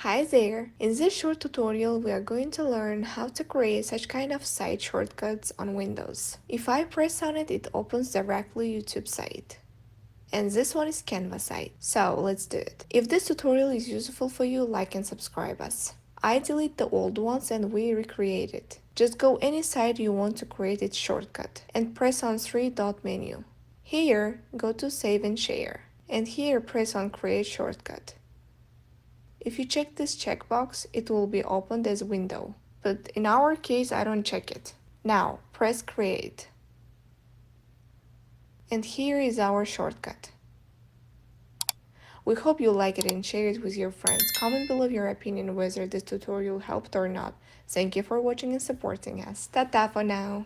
Hi there! In this short tutorial, we are going to learn how to create such kind of site shortcuts on Windows. If I press on it, it opens directly YouTube site. And this one is Canva site. So let's do it. If this tutorial is useful for you, like and subscribe us. I delete the old ones and we recreate it. Just go any site you want to create its shortcut and press on three-dot menu. Here, go to Save and Share. And here press on Create Shortcut. If you check this checkbox, it will be opened as window, but in our case I don't check it. Now press create. And here is our shortcut. We hope you like it and share it with your friends. Comment below your opinion whether this tutorial helped or not. Thank you for watching and supporting us. Ta-ta for now!